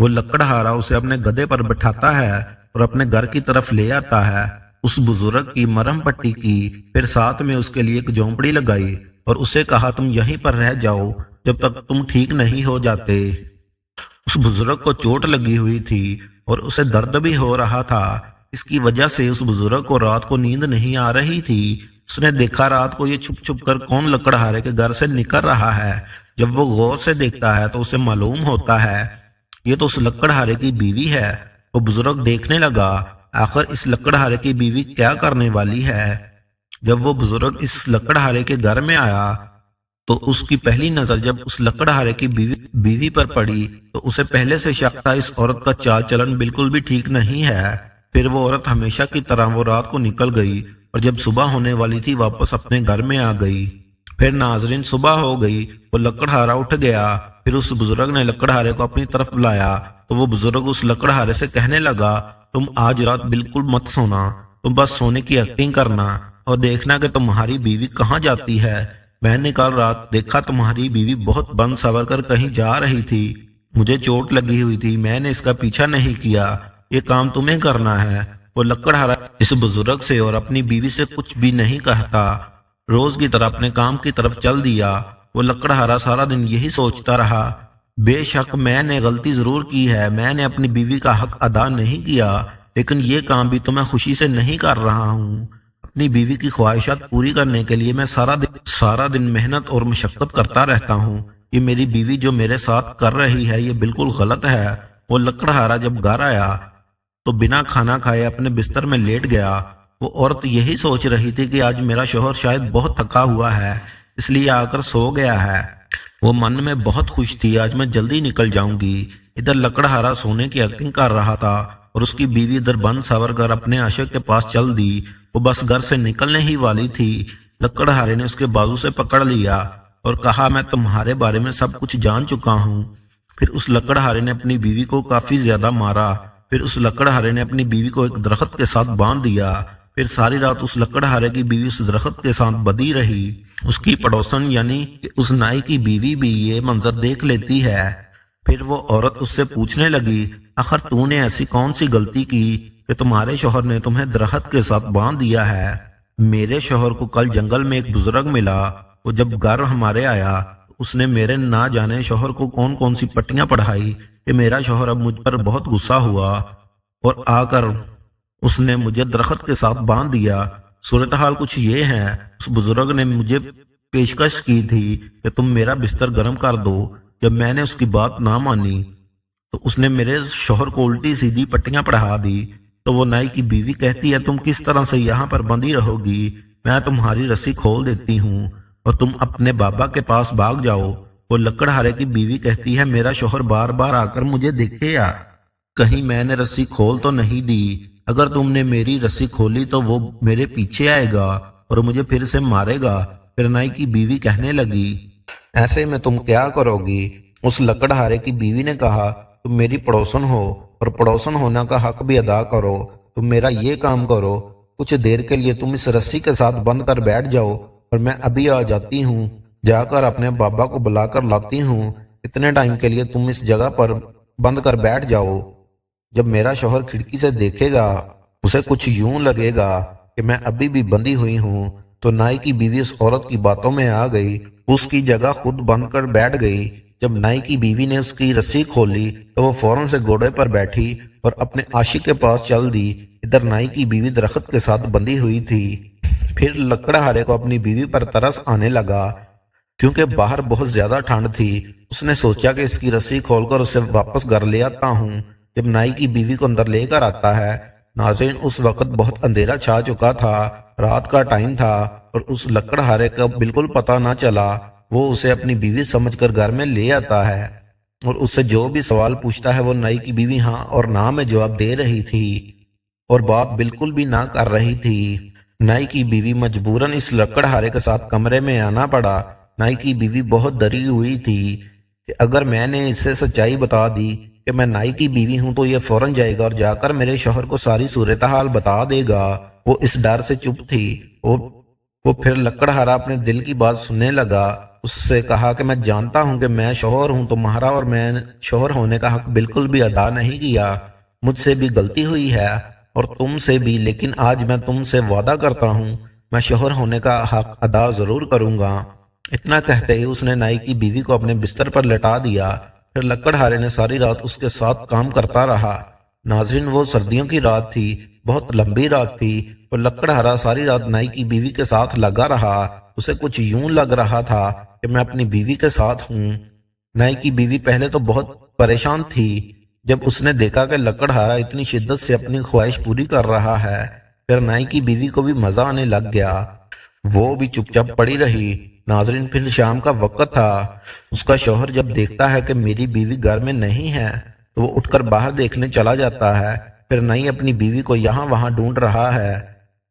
وہ لکڑہارا اسے اپنے گدھے پر بٹھاتا ہے اور اپنے گھر کی طرف لے آتا ہے۔ اس بزرگ کی مرہم پٹی کی، پھر ساتھ میں اس کے لیے ایک جھونپڑی لگائی اور اسے کہا تم یہیں پر رہ جاؤ جب تک تم ٹھیک نہیں ہو جاتے۔ اس بزرگ کو چوٹ لگی ہوئی تھی اور اسے درد بھی ہو رہا تھا۔ اس کی وجہ سے اس بزرگ کو رات کو نیند نہیں آ رہی تھی۔ اس نے دیکھا رات کو یہ چھپ چھپ کر کون لکڑہارے کے گھر سے نکل رہا ہے۔ جب وہ غور سے دیکھتا ہے تو اسے معلوم ہوتا ہے یہ تو اس لکڑہارے کی بیوی ہے۔ وہ بزرگ دیکھنے لگا آخر اس لکڑہارے کی بیوی کیا کرنے والی ہے۔ جب وہ بزرگ اس لکڑہارے کے گھر میں آیا تو اس کی پہلی نظر جب اس لکڑہارے کی بیوی پر پڑی تو اسے پہلے سے شک تھا اس عورت کا چال چلن بالکل بھی ٹھیک نہیں ہے۔ پھر وہ عورت ہمیشہ کی طرح وہ رات کو نکل گئی اور جب صبح ہونے والی تھی واپس اپنے گھر میں آ گئی۔ پھر ناظرین صبح ہو گئی، وہ لکڑہارا اٹھ گیا۔ پھر اس بزرگ نے لکڑہارے کو اپنی طرف بلایا تو وہ بزرگ اس لکڑہارے سے کہنے لگا تم آج رات بالکل مت سونا، تم بس سونے کی ایکٹنگ کرنا اور دیکھنا کہ تمہاری بیوی کہاں جاتی ہے۔ میں نے کل رات دیکھا تمہاری بیوی بہت بن سنور کر کہیں جا رہی تھی، مجھے چوٹ لگی ہوئی تھی، میں نے اس کا پیچھا نہیں کیا، یہ کام تمہیں کرنا ہے۔ وہ لکڑہارا اس بزرگ سے اور اپنی بیوی سے کچھ بھی نہیں کہتا، روز کی طرح اپنے کام کی طرف چل دیا۔ وہ لکڑہارا سارا دن یہی سوچتا رہا بے شک میں نے غلطی ضرور کی ہے، میں نے اپنی بیوی کا حق ادا نہیں کیا، لیکن یہ کام بھی تو میں خوشی سے نہیں کر رہا ہوں۔ اپنی بیوی کی خواہشات پوری کرنے کے لیے میں سارا دن محنت اور مشقت کرتا رہتا ہوں، یہ میری بیوی جو میرے ساتھ کر رہی ہے یہ بالکل غلط ہے۔ وہ لکڑہارا جب گھر آیا تو بنا کھانا کھائے اپنے بستر میں لیٹ گیا۔ وہ عورت یہی سوچ رہی تھی کہ آج میرا شوہر شاید بہت تھکا ہوا ہے اس لیے آ کر سو گیا ہے۔ وہ من میں بہت خوش تھی آج میں جلدی نکل جاؤں گی۔ ادھر لکڑہارا سونے کی ایکٹنگ کر رہا تھا اور اس کی بیوی ادھر بن سنور کر اپنے عاشق کے پاس چل دی۔ وہ بس گھر سے نکلنے ہی والی تھی، لکڑہارے نے اس کے بازو سے پکڑ لیا اور کہا میں تمہارے بارے میں سب کچھ جان چکا ہوں۔ پھر اس لکڑہارے نے اپنی بیوی کو کافی زیادہ مارا۔ پھر اس لکڑہارے نے اپنی بیوی کو ایک درخت کے ساتھ باندھ دیا۔ پھر ساری رات اس لکڑہارے کی بیوی اس درخت کے ساتھ بندھی رہی۔ اس کی پڑوسن یعنی کہ اس نائی کی بیوی بھی یہ منظر دیکھ لیتی ہے۔ پھر وہ عورت اس سے پوچھنے لگی آخر تو نے ایسی کون سی غلطی کی کہ تمہارے شوہر نے تمہیں درخت کے ساتھ باندھ دیا ہے؟ میرے شوہر کو کل جنگل میں ایک بزرگ ملا، وہ جب گھر ہمارے آیا اس نے میرے نہ جانے شوہر کو کون کون سی پٹیاں پڑھائی کہ میرا شوہر اب مجھ پر بہت غصہ ہوا اور آ کر اس نے مجھے درخت کے ساتھ باندھ دیا۔ صورتحال کچھ یہ ہے، اس بزرگ نے مجھے پیشکش کی تھی کہ تم میرا بستر گرم کر دو، جب میں نے اس کی بات نہ مانی تو اس نے میرے شوہر کو الٹی سیدھی پٹیاں پڑھا دی۔ تو وہ نائی کی بیوی کہتی ہے تم کس طرح سے یہاں پر بندھی رہو گی، میں تمہاری رسی کھول دیتی ہوں اور تم اپنے بابا کے پاس بھاگ جاؤ۔ وہ لکڑہارے کی بیوی کہتی ہے میرا شوہر بار بار آ کر مجھے دیکھے یا کہیں میں نے رسی کھول تو نہیں دی، اگر تم نے میری رسی کھولی تو وہ میرے پیچھے آئے گا اور مجھے پھر سے مارے گا۔ پھر نائی کی بیوی کہنے لگی ایسے میں تم کیا کرو گی؟ اس لکڑہارے کی بیوی نے کہا تم میری پڑوسن ہو اور پڑوسن ہونا کا حق بھی ادا کرو، تم میرا یہ کام کرو، کچھ دیر کے لیے تم اس رسی کے ساتھ بند کر بیٹھ جاؤ اور میں ابھی آ جاتی ہوں، جا کر اپنے بابا کو بلا کر لاتی ہوں، اتنے ٹائم کے لیے تم اس جگہ پر بند کر بیٹھ جاؤ۔ جب میرا شوہر کھڑکی سے دیکھے گا اسے کچھ یوں لگے گا کہ میں ابھی بھی بندھی ہوئی ہوں۔ تو نائی کی بیوی اس عورت کی باتوں میں آ گئی، اس کی جگہ خود بند کر بیٹھ گئی۔ جب نائی کی بیوی نے اس کی رسی کھولی تو وہ فوراً سے گھوڑے پر بیٹھی اور اپنے عاشق کے پاس چل دی۔ ادھر نائی کی بیوی درخت کے ساتھ بندھی ہوئی تھی۔ پھر لکڑہارے کو اپنی بیوی پر ترس آنے لگا کیونکہ باہر بہت زیادہ ٹھنڈ تھی۔ اس نے سوچا کہ اس کی رسی کھول کر اسے واپس گھر لے آتا ہوں۔ جب نائی کی بیوی کو اندر لے کر آتا ہے، ناظرین اس وقت بہت اندھیرا چھا چکا تھا، رات کا ٹائم تھا اور اس لکڑہارے کا بالکل پتہ نہ چلا۔ وہ اسے اپنی بیوی سمجھ کر گھر میں لے آتا ہے اور اس سے جو بھی سوال پوچھتا ہے وہ نائی کی بیوی ہاں اور نہ میں جواب دے رہی تھی اور بات بالکل بھی نہ کر رہی تھی۔ نائی کی بیوی مجبوراً اس لکڑہارے کے ساتھ کمرے میں آنا پڑا۔ نائی کی بیوی بہت ڈری ہوئی تھی کہ اگر میں نے اسے سچائی بتا دی کہ میں نائی کی بیوی ہوں تو یہ فوراً جائے گا اور جا کر میرے شوہر کو ساری صورتحال بتا دے گا۔ وہ اس ڈر سے چپ تھی۔ وہ پھر لکڑہارا اپنے دل کی بات سننے لگا اس سے کہا کہ میں جانتا ہوں کہ میں شوہر ہوں تمہارا اور میں شوہر ہونے کا حق بالکل بھی ادا نہیں کیا، مجھ سے بھی غلطی ہوئی ہے اور تم سے بھی، لیکن آج میں تم سے وعدہ کرتا ہوں میں شوہر ہونے کا حق ادا ضرور کروں گا۔ اتنا کہتے ہی اس نے نائی کی بیوی کو اپنے بستر پر لٹا دیا۔ پھر لکڑہارے نے ساری رات اس کے ساتھ کام کرتا رہا۔ ناظرین، وہ سردیوں کی رات تھی، بہت لمبی رات تھی، اور لکڑہارا ساری رات نائی کی بیوی کے ساتھ لگا رہا۔ اسے کچھ یوں لگ رہا تھا کہ میں اپنی بیوی کے ساتھ ہوں۔ نائی کی بیوی پہلے تو بہت پریشان تھی، جب اس نے دیکھا کہ لکڑہارا اتنی شدت سے اپنی خواہش پوری کر رہا ہے۔ پھر نائی کی بیوی کو بھی مزہ آنے لگ گیا، وہ بھی چپ چاپ پڑی رہی۔ ناظرین، پھر شام کا وقت تھا۔ اس کا شوہر جب دیکھتا ہے کہ میری بیوی گھر میں نہیں ہے تو وہ اٹھ کر باہر دیکھنے چلا جاتا ہے۔ پھر نائی اپنی بیوی کو یہاں وہاں ڈھونڈ رہا ہے۔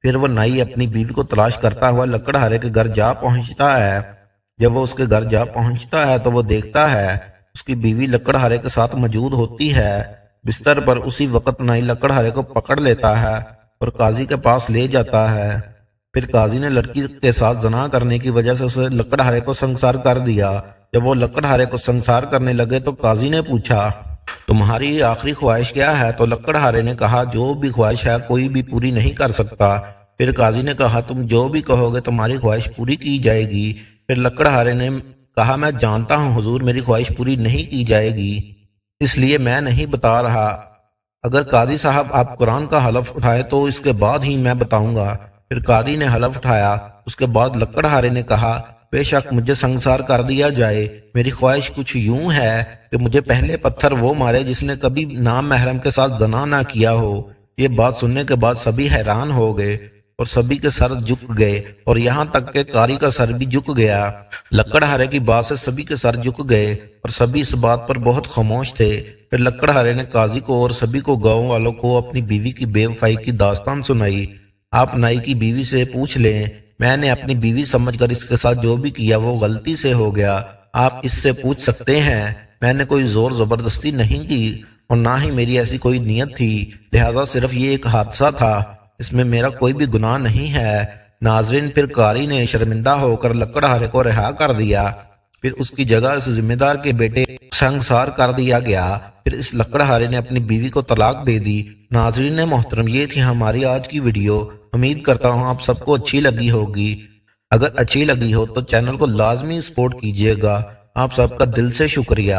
پھر وہ نائی اپنی بیوی کو تلاش کرتا ہوا لکڑہارے کے گھر جا پہنچتا ہے۔ جب وہ اس کے گھر جا پہنچتا ہے تو وہ دیکھتا ہے اس کی بیوی لکڑہارے کے ساتھ موجود ہوتی ہے بستر پر۔ اسی وقت نائی لکڑہارے کو پکڑ لیتا ہے اور قاضی کے پاس لے جاتا ہے۔ پھر قاضی نے لڑکی کے ساتھ زنا کرنے کی وجہ سے اسے لکڑہارے کو سنسار کر دیا۔ جب وہ لکڑہارے کو سنسار کرنے لگے تو قاضی نے پوچھا، تمہاری آخری خواہش کیا ہے؟ تو لکڑہارے نے کہا، جو بھی خواہش ہے کوئی بھی پوری نہیں کر سکتا۔ پھر قاضی نے کہا، تم جو بھی کہو گے تمہاری خواہش پوری کی جائے گی۔ پھر لکڑہارے نے کہا، میں جانتا ہوں حضور میری خواہش پوری نہیں کی جائے گی، اس لیے میں نہیں بتا رہا۔ اگر قاضی صاحب آپ قرآن کا حلف اٹھائے تو اس کے بعد ہی میں بتاؤں گا۔ پھر قاضی نے حلف اٹھایا۔ اس کے بعد لکڑہارے نے کہا، بے شک مجھے سنسار کر دیا جائے، میری خواہش کچھ یوں ہے کہ مجھے پہلے پتھر وہ مارے جس نے کبھی نام محرم کے ساتھ زنا نہ کیا ہو۔ یہ بات سننے کے بعد سبھی حیران ہو گئے اور سبھی کے سر جھک گئے، اور یہاں تک کہ قاری کا سر بھی جھک گیا۔ لکڑہارے کی بات سے سبھی کے سر جھک گئے اور سبھی اس بات پر بہت خاموش تھے۔ پھر لکڑہارے نے قاضی کو اور سبھی کو گاؤں والوں کو اپنی بیوی کی بے وفائی کی داستان سنائی۔ آپ نائی کی بیوی سے پوچھ لیں، میں نے اپنی بیوی سمجھ کر اس کے ساتھ جو بھی کیا وہ غلطی سے ہو گیا۔ آپ اس سے پوچھ سکتے ہیں، میں نے کوئی زور زبردستی نہیں کی اور نہ ہی میری ایسی کوئی نیت تھی، لہٰذا صرف یہ ایک حادثہ تھا، اس میں میرا کوئی بھی گناہ نہیں ہے۔ ناظرین، پھر قاری نے شرمندہ ہو کر لکڑہارے کو رہا کر دیا۔ پھر اس کی جگہ اس ذمہ دار کے بیٹے سنسار کر دیا گیا۔ پھر اس لکڑہارے نے اپنی بیوی کو طلاق دے دی۔ ناظرین محترم، یہ تھی ہماری آج کی ویڈیو۔ امید کرتا ہوں آپ سب کو اچھی لگی ہوگی۔ اگر اچھی لگی ہو تو چینل کو لازمی سپورٹ کیجیے گا۔ آپ سب کا دل سے شکریہ۔